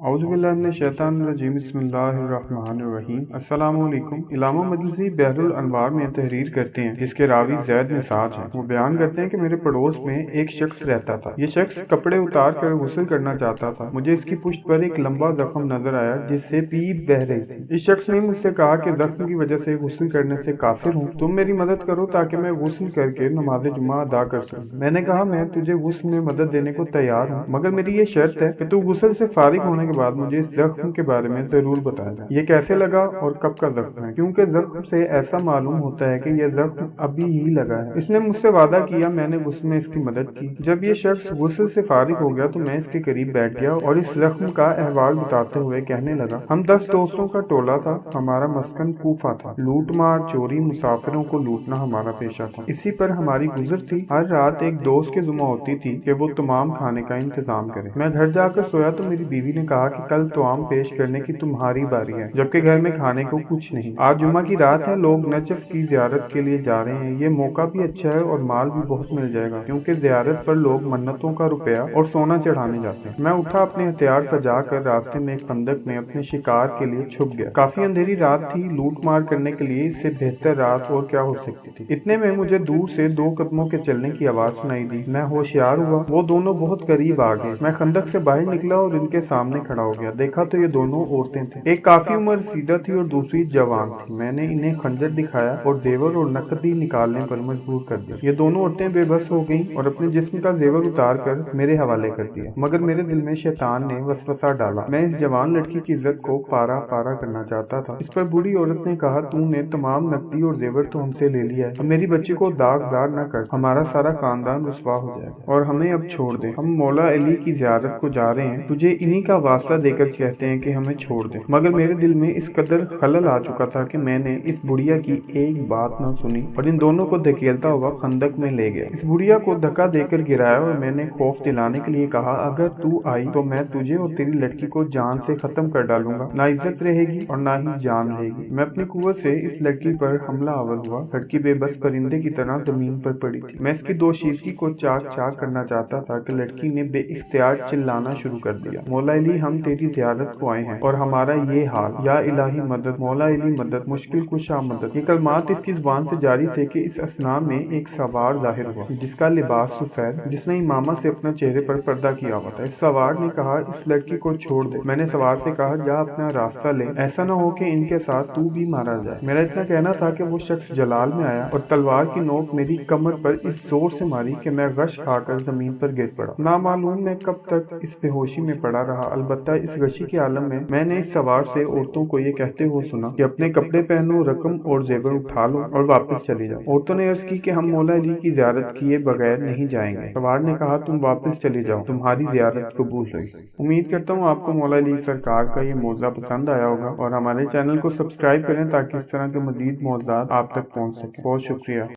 औज़ुबिल्लाहिमिनश्शैतानिर्रजीम बिस्मिल्लाहिर्रहमानिर्रहीम। अस्सलामुअलैकुम। इलामा मजलिसी बहरुल अनवार में तहरीर करते हैं जिसके रावी ज़ैद निसाज हैं। वो बयान करते हैं कि मेरे पड़ोस में एक शख्स रहता था। ये शख्स कपड़े उतार कर गुस्ल करना चाहता था। मुझे इसकी पुश्त पर एक लंबा जख्म नजर आया जिससे पीप बह रही थी। इस शख्स ने मुझसे कहा कि जख्म की वजह से गुस्ल करने से काफिर हूँ, तुम मेरी मदद करो ताकि मैं गुस्ल करके नमाज जुमा अदा कर सकूं। मैंने कहा मैं तुझे गुस्ल में मदद देने को तैयार हूँ, मगर मेरी ये शर्त है कि तू गुस्ल से फारिग होने के बाद मुझे इस जख्म के बारे में जरूर बताएगा। ये कैसे लगा और कब का जख्म है, क्योंकि जख्म से ऐसा मालूम होता है कि यह जख्म अभी ही लगा है। इसने मुझसे वादा किया, मैंने गुस्ल में इसकी मदद की। जब ये शख्स गुस्ल से फारिग हो गया तो मैं इसके करीब बैठ गया और इस जख्म का अहवाल बताते हुए कहने लगा, हम 10 दोस्तों का टोला था। हमारा मस्कन कूफा था। लूट मार, चोरी, मुसाफिरों को लूटना हमारा पेशा था। इसी पर हमारी गुजर थी। हर रात एक दोस्त की जुम्मा होती थी कि वो तमाम खाने का इंतजाम करे। मैं घर जाकर सोया तो मेरी बीवी ने कहा कि कल तमाम पेश करने की तुम्हारी बारी है, जबकि घर में खाने को कुछ नहीं। आज जुम्मा की रात है, लोग नजफ की जियारत के लिए जा रहे हैं। ये मौका भी अच्छा है और माल भी बहुत मिल जाएगा, क्योंकि जियारत पर लोग मन्नतों का रुपया और सोना चढ़ाने जाते हैं। मैं उठा, अपने हथियार सजा कर रास्ते में एक खंदक में अपने शिकार के लिए छुप गया। काफी अंधेरी रात थी। लूट मार करने के लिए इससे बेहतर रात और क्या हो सकती थी। इतने में मुझे दूर से 2 कदमों के चलने की आवाज सुनाई दी। मैं होशियार हुआ, वो दोनों बहुत करीब आ गए। मैं खंदक से बाहर निकला और इनके सामने खड़ा हो गया। देखा तो ये दोनों औरतें थीं। एक काफी उम्र सीधा थी और दूसरी जवान थी। मैंने इन्हें खंजर दिखाया और जेवर और नकदी निकालने पर मजबूर कर दिया। ये दोनों औरतें बेबस हो गईं और अपने जिस्म का जेवर उतार कर मेरे हवाले कर दिया। मगर मेरे दिल में शैतान ने वसवसा डाला। मैं इस जवान लड़की की इज्जत को पारा पारा करना चाहता था। इस पर बूढ़ी औरत ने कहा, तूने तमाम नकदी और जेवर तो हमसे ले लिया है, अब मेरी बच्ची को दागदार न कर, हमारा सारा खानदान रुसवा हो जाएगा और हमें अब छोड़ दे। हम मौला अली की जियारत को जा रहे हैं, तुझे इन्हीं का वास्ता देकर कहते हैं कि हमें छोड़ दे। मगर मेरे दिल में इस कदर खलल आ चुका था कि मैंने इस बुढ़िया की एक बात न सुनी और इन दोनों को धकेलता हुआ खंदक में ले गया। इस बुढ़िया को धक्का देकर गिराया और मैंने खौफ दिलाने के लिए कहा, अगर तू आई तो मैं तुझे और तेरी लड़की को जान से खत्म कर डालूंगा। ना इज्जत रहेगी और ना ही जान रहेगी। मैं अपनी कुव्वत से इस लड़की पर हमला आवर हुआ। लड़की बेबस परिंदे की तरह जमीन पर पड़ी थी। मैं इसकी दोशीज़गी को चाक चाक करना चाहता था कि लड़की ने बेइख्तियार चिल्लाना शुरू कर दिया, मौला अली हम तेरी जियारत को आए हैं और हमारा ये हाल, या इलाही मदद, मौला अली मदद, मुश्किल कुशा मदद। ये कलमात इसकी जुबान से जारी थे कि इस असना में एक सवार जाहिर हुआ जिसका लिबास सफेद, जिसने इमामा से अपने चेहरे पर पर्दा किया हुआ था। इस सवार ने कहा, इस लड़की को छोड़ दे। मैंने सवार से कहा, जा अपना रास्ता ले, ऐसा न हो कि इनके साथ तू भी मारा जाए। मेरा इतना कहना था कि वो शख्स जलाल में आया और तलवार की नोक मेरी कमर पर इस जोर से मारी कि मैं गश खाकर जमीन पर गिर पड़ा। नामालूम मैं कब तक इस बेहोशी में पड़ा रहा। अलबत्ता इस गशी के आलम में मैंने इस सवार से औरतों को ये कहते हुए सुना कि अपने कपड़े पहनो, रकम और जेवर उठा लो और वापस चली जाओ। औरतों ने अर्ज की कि हम मौला अली की जियारत किए बगैर नहीं जाएंगे। सवार ने कहा, तुम वापस चले जाओ, तुम्हारी जियारत कबूल हुई। उम्मीद करता हूँ आपको मौला अली सरकार का ये मौज़ा पसंद आया होगा और हमारे चैनल को सब्सक्राइब करें ताकि इस तरह के मजीद मौज़ात आप तक पहुँच सके। बहुत शुक्रिया।